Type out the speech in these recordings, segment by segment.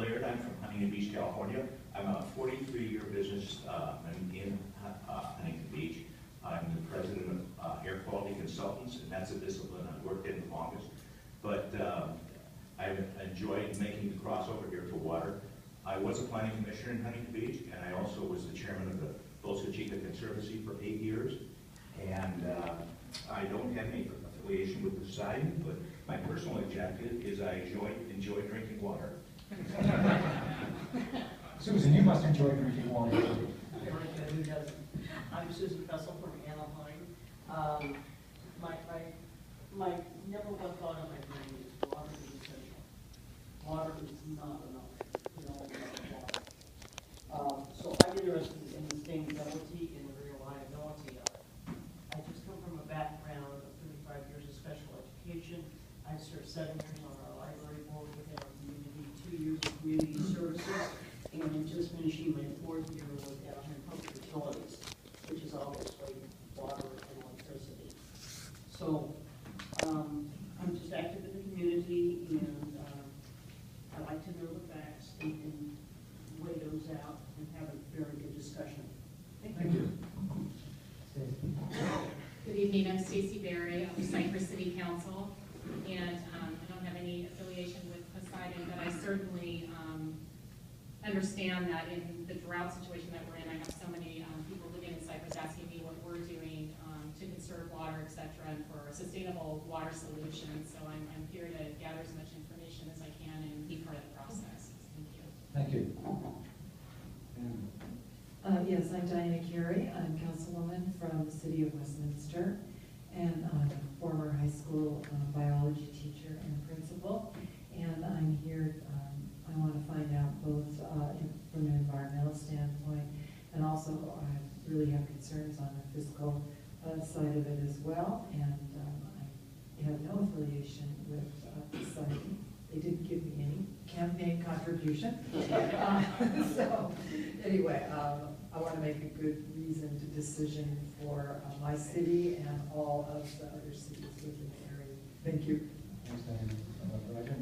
Laird. I'm from Huntington Beach, California. I'm a 43-year business in Huntington Beach. I'm the president of Air Quality Consultants, and that's a discipline I've worked in the longest. But I've enjoyed making the crossover here to water. I was a planning commissioner in Huntington Beach, and I also was the chairman of the Bolsa Chica Conservancy for 8 years. And I don't have any affiliation with Poseidon, but my personal objective is I enjoy drinking water. Susan, you must enjoy drinking water. Who doesn't? I'm Susan Fessel from Anaheim. My number one thought on my brain is water is essential. Water is not enough. We all want water. So I'm interested in the sustainability and the reliability of it. I just come from a background of 35 years of special education. I served 7 years on our library board within our community, 2 years of community services, and I'm just finishing my 4th year with Anaheim Public Utilities, which is obviously water and electricity. So I'm just active in the community, and I like to know the facts and weigh those out and have a very good discussion. Thank you. Good evening, I'm Stacey Berry of Cypress City Council, and I don't have any affiliation with Poseidon, but I certainly understand that in the drought situation that we're in, I have so many people living in Cypress asking me what we're doing to conserve water, et cetera, and for sustainable water solutions. So I'm here to gather as much information as I can and be part of the process. Thank you. Thank you. Yes, I'm Diana Carey. I'm councilwoman from the city of Westminster, and I'm a former high school biology teacher and principal. And I'm here, I want to find out both from an environmental standpoint, and also I really have concerns on the fiscal side of it as well. And I have no affiliation with Poseidon. They didn't give me any campaign contribution. So anyway, I want to make a good reasoned decision for my city and all of the other cities within the area. Thank you. Thanks, Diana. Roger?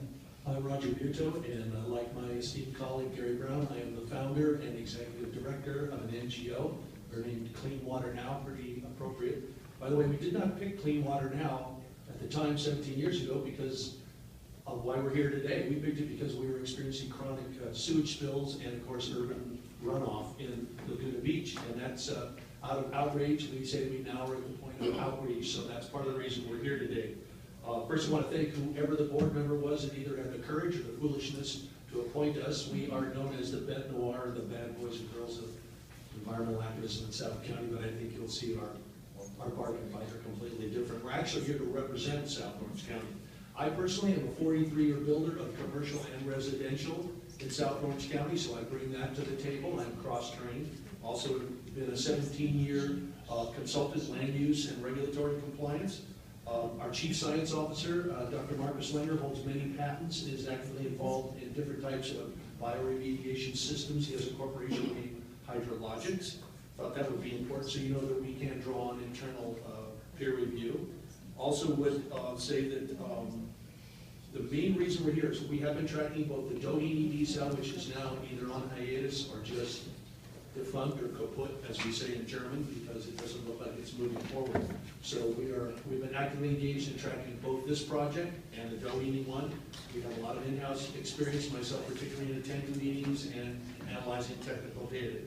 I'm Roger Buto, and like my esteemed colleague Gary Brown, I am the founder and executive director of an NGO. We're named Clean Water Now, pretty appropriate. By the way, we did not pick Clean Water Now at the time 17 years ago because of why we're here today. We picked it because we were experiencing chronic sewage spills and, of course, urban runoff in Laguna Beach, and that's out of outrage. We say we now are at the point of outreach, so that's part of the reason we're here today. First, I want to thank whoever the board member was that either had the courage or the foolishness to appoint us. We are known as the bête noire, the bad boys and girls of environmental activism in South County, but I think you'll see our bargain fights are completely different. We're actually here to represent South Orange County. I personally am a 43-year builder of commercial and residential in South Orange County, so I bring that to the table. I'm cross-trained. Also been a 17-year consultant land use and regulatory compliance. Our chief science officer, Dr. Marcus Lender, holds many patents and is actually involved in different types of bioremediation systems. He has a corporation named Hydrologics. Thought that would be important so you know that we can draw on internal peer review. Also would say that the main reason we're here is we have been tracking both the Doheny desal, which is now either on hiatus or just defunct or kaput, as we say in German, because it doesn't look like it's moving forward. So we've been actively engaged in tracking both this project and the Doheny one. We have a lot of in-house experience, myself particularly in attending meetings and analyzing technical data.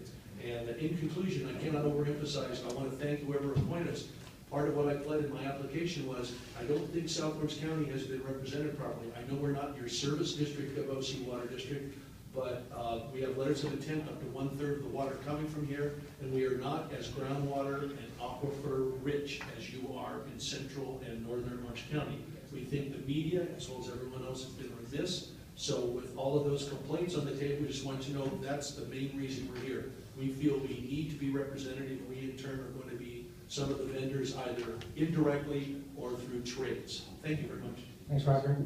And in conclusion, I cannot overemphasize, I want to thank whoever appointed us. Part of what I pled in my application was, I don't think South Orange County has been represented properly. I know we're not your service district of OC Water District, but we have letters of intent up to 1/3 of the water coming from here, and we are not as groundwater and aquifer rich as you are in central and northern Orange County. We think the media, as well as everyone else, has been remiss. So with all of those complaints on the table, we just want you to know that's the main reason we're here. We feel we need to be represented, and we in turn are going to be some of the vendors either indirectly or through trades. Thank you very much. Thanks, Roger.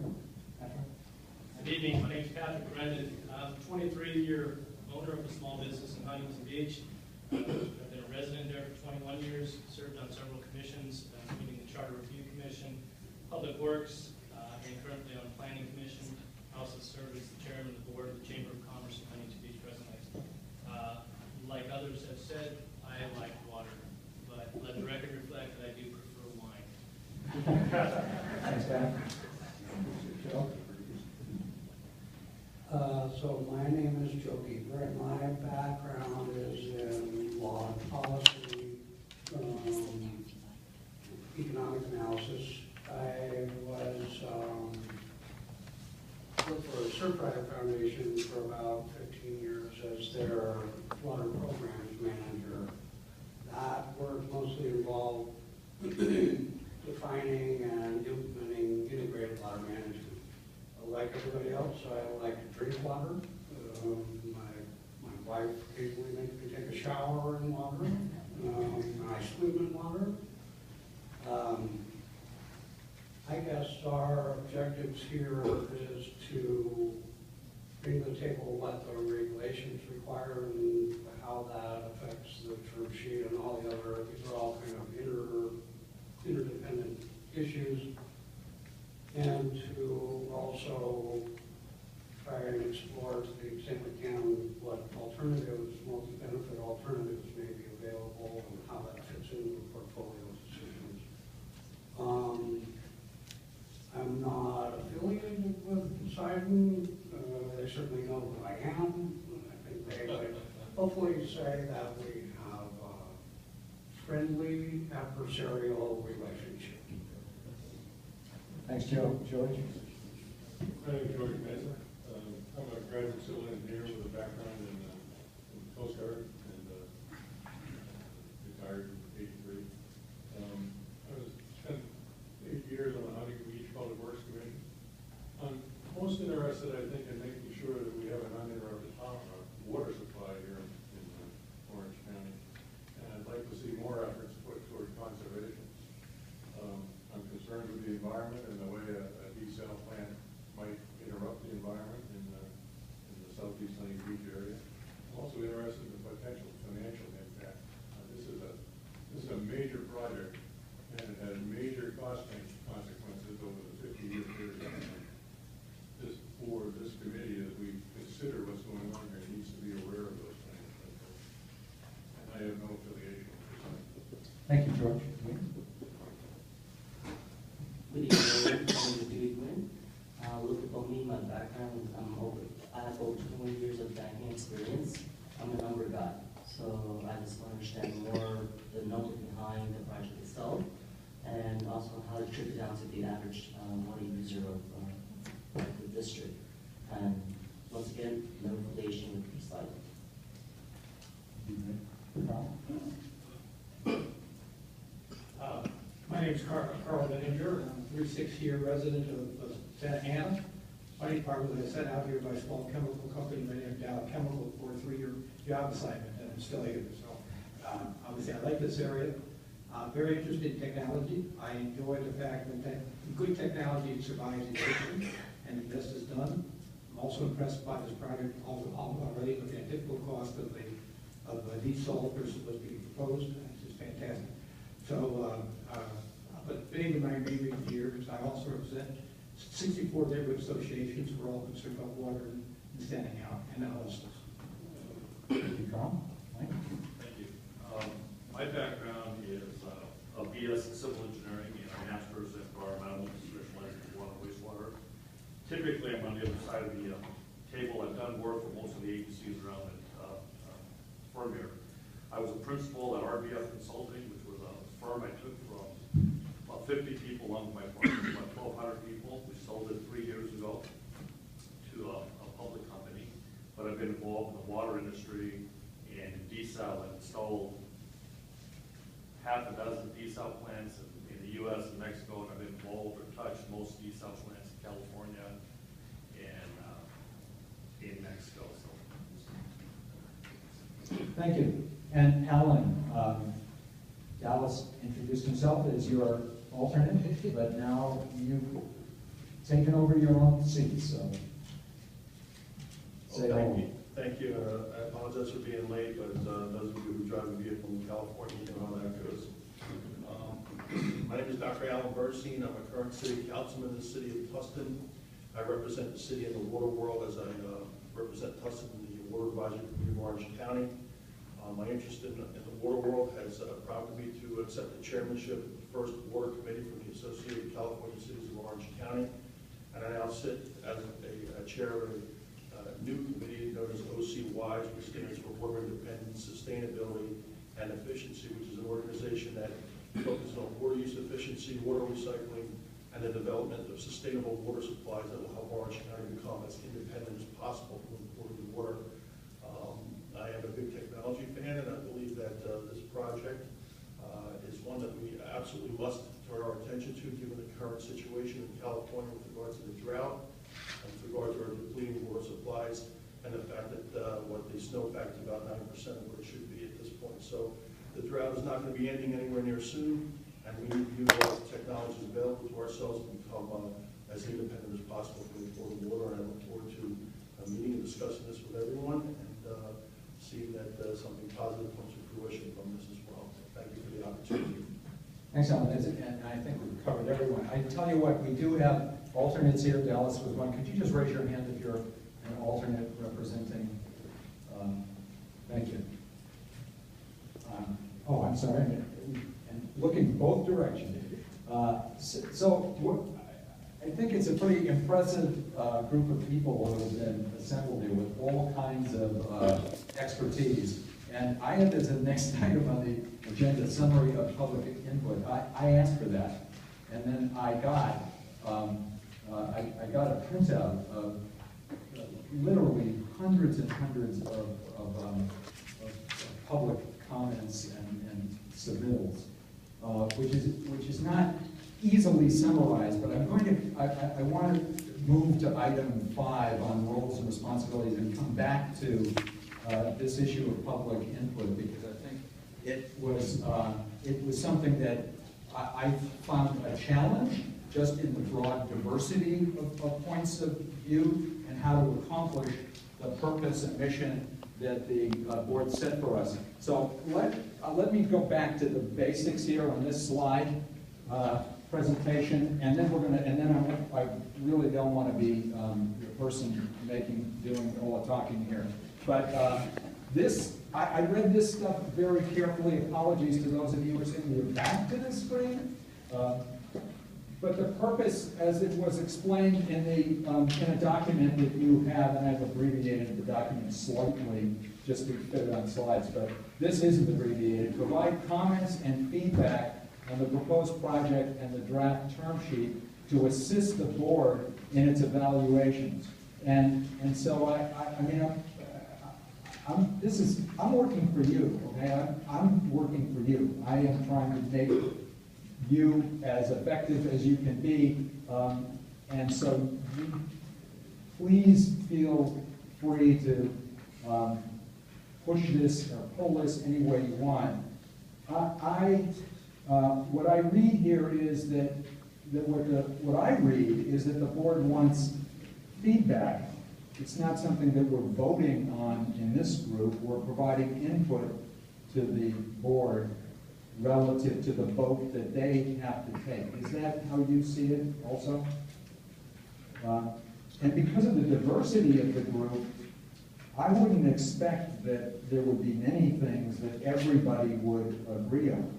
Good evening. My name is Patrick Brendan. I'm a 23-year owner of a small business in Huntington Beach. I've been a resident there for 21 years, served on several commissions, including the Charter Review Commission, Public Works, and currently on Planning Commission. I also serve as the chairman of the board of the Chamber of Thanks, Pat. Joe? So my name is Joe Bieber, and my background is in law and policy, economic analysis. I was worked for a Surfrider Foundation for about 15 years as their water programs manager. That work mostly involved defining and implementing integrated water management. Like everybody else, I like to drink water. My wife occasionally makes me take a shower in water. I swim in water. I guess our objectives here is to bring to the table what the regulations require and how that affects the term sheet and all the other, these are all kind of interdependent issues. And to also try and explore to the extent we can what alternatives, multi-benefit alternatives may be available and how that fits into the portfolio decisions. I'm not affiliated with Poseidon. They certainly know who I am. I think they would hopefully say that we have a friendly adversarial relationship. Thanks, Joe. George? My name is George Mesa. I'm a graduate civil engineer with a background in the Coast Guard and retired in '83. I spent 8 years on the Huntington Beach Public Works Commission. I'm most interested, I think, in making sure that we have an uninterrupted water supply here in Orange County. And I'd like to see more efforts put toward conservation. I'm concerned with the environment and the way a desal plant might interrupt the environment in the southeast Huntington Beach area. I'm also interested in the potential financial impact. This is a major project, and it has major cost consequences over the 50-year period. For this committee, as we consider what's going on here, needs to be aware of those things. And I have no affiliation with this. Thank you, George. Good evening, my name is Dewey Quinn. Look about me, my background, I have over 20 years of banking experience. I'm a number guy, so I just want to understand more the numbers behind the project itself, and also how it trickles down to the average water user of the district. And once again, no affiliation with Poseidon. My name is Carl Denninger. I'm a 36-year resident of Santa Ana. Funny part was I sent out here by a small chemical company, my name is Dow Chemical, for a 3-year job assignment, and I'm still here. So obviously I like this area. Very interested in technology. I enjoy the fact that good technology survives addiction, and this is done. I'm also impressed by this project already looking at typical cost of desal versus what's being proposed. It's just fantastic. So, but being in my remaining years, I also represent 64 neighborhood associations. We're all concerned about water and standing out and analysis. Thank you, Carl. Mike? Thank you. My background is a BS in civil engineering and a master's in environmental, specializing in water and wastewater. Typically, I'm on the other side of the table. I've done work for most of the agencies around the firm here. I was a principal at RBF Consulting, which was a firm I took from about 50 people on my firm to about 1,200 people. We sold it 3 years ago to a public company. But I've been involved in the water industry and in desal. I've installed half a dozen desal plants in the U.S. and Mexico, and I've been involved or touched most desal plants in California and in Mexico. So. Thank you. And Alan, Dallas introduced himself as your alternate, but now you've taken over your own seat, so. Say hello. Thank you. I apologize for being late, but those of you who drive a vehicle in California, you know how that goes. My name is Dr. Alan Bernstein. I'm a current city councilman in the city of Tustin. I represent the city in the water world as I represent Tustin in the Water Advisory Committee of Orange County. My interest in the water world has prompted me to accept the chairmanship of the first water committee for the Associated California Cities of Orange County. And I now sit as a chair of a new committee known as OCWD, which stands for Water Independence, Sustainability, and Efficiency, which is an organization that focuses on water use efficiency, water recycling, and the development of sustainable water supplies that will help Orange County become as independent as possible from imported water. I am a big technology fan, and I believe that this project is one that we absolutely must turn our attention to, given the current situation in California with regard to the drought, and with regard to our depleting water supplies, and the fact that what the snowpack is about 9% of what it should be at this point. So the drought is not going to be ending anywhere near soon, and we need to utilize the technologies available to ourselves to become as independent as possible from imported water. And I look forward to meeting and discussing this with everyone, and seeing that something positive comes to fruition from this as well. So thank you for the opportunity. Thanks, Alan. And I think we've covered everyone. I tell you what, we do have alternates here. Dallas was one. Could you just raise your hand if you're an alternate representing? Thank you. Oh, I'm sorry. And looking both directions. I think it's a pretty impressive group of people who have been assembled here with all kinds of expertise. And I had as a next item on the agenda, summary of public input. I asked for that, and then I got a printout of literally hundreds and hundreds of public comments and submittals, which is not easily summarized, but I'm going to, I want to move to item 5 on roles and responsibilities and come back to this issue of public input, because I think it was something that I found a challenge just in the broad diversity of points of view and how to accomplish the purpose and mission that the board set for us. So let me go back to the basics here on this slide. Presentation, and then I really don't want to be the person doing all the talking here. But I read this stuff very carefully. Apologies to those of you who are sitting here back to the screen. But the purpose, as it was explained in a document that you have, and I've abbreviated the document slightly just to fit it on slides, but this isn't abbreviated. Provide comments and feedback on the proposed project and the draft term sheet to assist the board in its evaluations. And so I'm working for you, okay? I'm working for you. I am trying to make you as effective as you can be. And so please feel free to push this or pull this any way you want. What I read here is that what I read is that the board wants feedback. It's not something that we're voting on in this group. We're providing input to the board relative to the vote that they have to take. Is that how you see it also? And because of the diversity of the group, I wouldn't expect that there would be many things that everybody would agree on.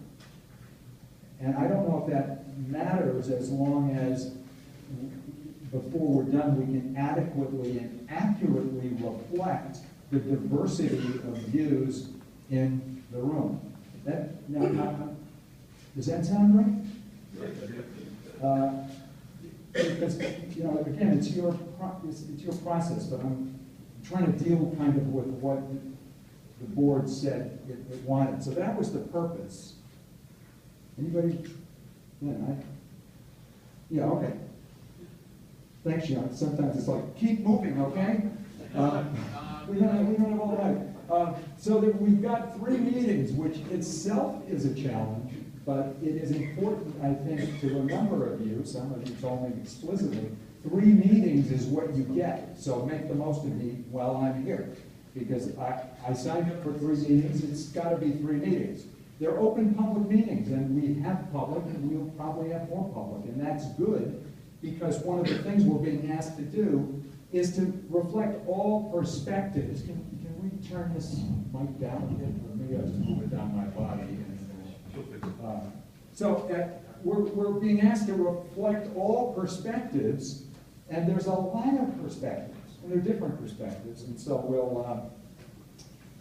And I don't know if that matters as long as before we're done we can adequately and accurately reflect the diversity of views in the room. Does that sound right? Because, again, it's your process, but I'm trying to deal kind of with what the board said it wanted. So that was the purpose. Anybody? Yeah, okay. Thanks, Sean. Sometimes it's like, keep moving, okay? We don't have all night. So we've got 3 meetings, which itself is a challenge, but it is important, I think, to a number of you, some of you told me explicitly, 3 meetings is what you get. So make the most of me while I'm here. Because I signed up for 3 meetings, it's got to be 3 meetings. They're open public meetings, and we have public, and we'll probably have more public, and that's good, because one of the things we're being asked to do is to reflect all perspectives. Can we turn this mic down a bit? Or maybe I'll just move it down my body. So we're being asked to reflect all perspectives, and there's a lot of perspectives, and they're different perspectives, and so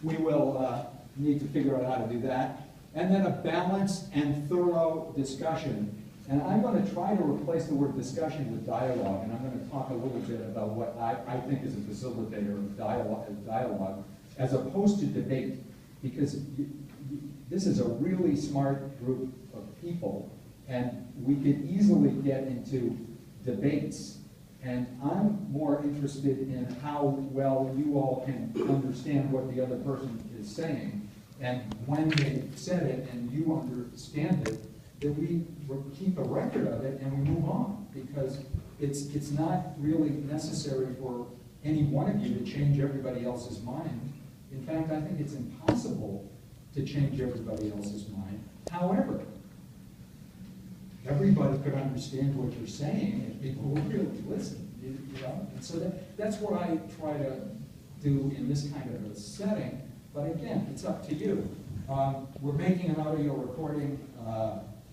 we will need to figure out how to do that. And then a balanced and thorough discussion. And I'm going to try to replace the word discussion with dialogue, and I'm going to talk a little bit about what I think is a facilitator of dialogue, as opposed to debate, because this is a really smart group of people, and we could easily get into debates. And I'm more interested in how well you all can understand what the other person is saying, and when they said it and you understand it, that we keep a record of it and we move on, because it's not really necessary for any one of you to change everybody else's mind. In fact, I think it's impossible to change everybody else's mind. However, everybody could understand what you're saying if people would really listen, you know? And so that's what I try to do in this kind of a setting. But again, it's up to you. We're making an audio recording.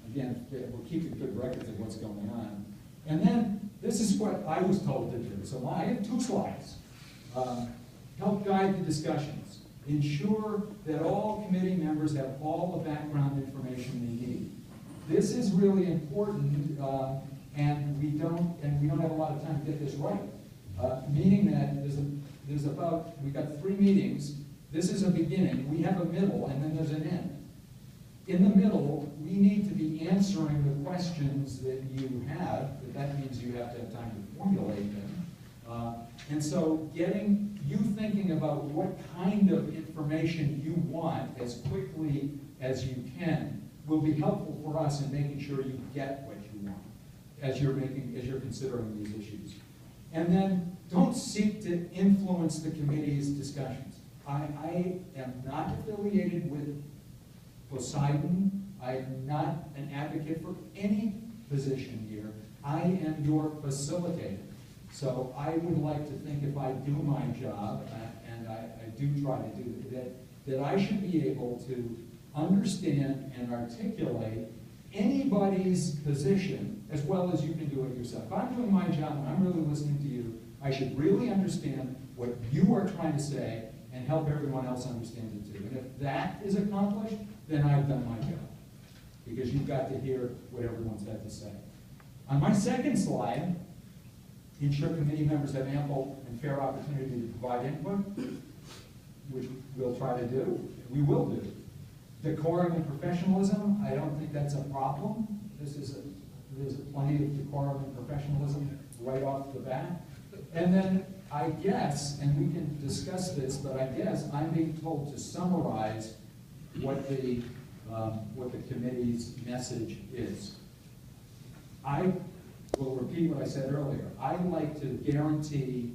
Again, we're keeping good records of what's going on. And then, this is what I was told to do. So I have 2 slides. Help guide the discussions. Ensure that all committee members have all the background information they need. This is really important, and we don't have a lot of time to get this right. Meaning that we've got 3 meetings. This is a beginning, we have a middle, and then there's an end. In the middle, we need to be answering the questions that you have, but that means you have to have time to formulate them. And so getting you thinking about what kind of information you want as quickly as you can will be helpful for us in making sure you get what you want as you're considering these issues. And then don't seek to influence the committee's discussions. I am not affiliated with Poseidon. I am not an advocate for any position here. I am your facilitator. So I would like to think if I do my job, and I do try to do that I should be able to understand and articulate anybody's position as well as you can do it yourself. If I'm doing my job and I'm really listening to you, I should really understand what you are trying to say and help everyone else understand it too. And if that is accomplished, then I've done my job, because you've got to hear what everyone's had to say. On my second slide, ensure committee members have ample and fair opportunity to provide input, which we'll try to do. We will do. Decorum and professionalism, I don't think that's a problem. There's plenty of decorum and professionalism right off the bat. And then I guess, and we can discuss this, but I guess I'm being told to summarize what the committee's message is. I will repeat what I said earlier. I'd like to guarantee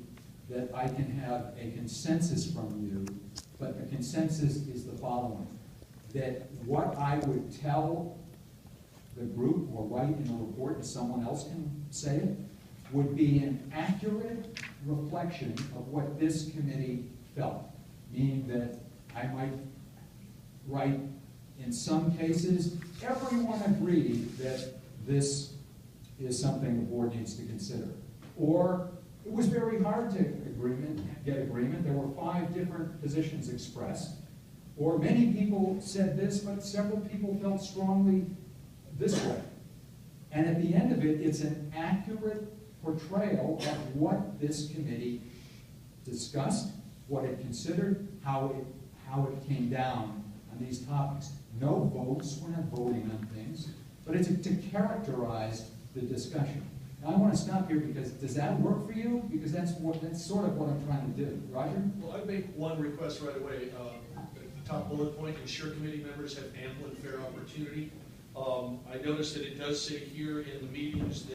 that I can have a consensus from you, but the consensus is the following: that what I would tell the group or write in a report, and someone else can say it, would be an accurate reflection of what this committee felt. Meaning that I might write, in some cases, everyone agreed that this is something the board needs to consider. Or it was very hard to get agreement. There were 5 different positions expressed. Or many people said this, but several people felt strongly this way. And at the end of it, it's an accurate portrayal of what this committee discussed, what it considered, how it came down on these topics. No votes, we're not voting on things, but it's to characterize the discussion. Now I want to stop here, because does that work for you? Because that's sort of what I'm trying to do. Roger? Well, I'd make one request right away. Top bullet point, ensure committee members have ample and fair opportunity. I noticed that it does say here in the meetings that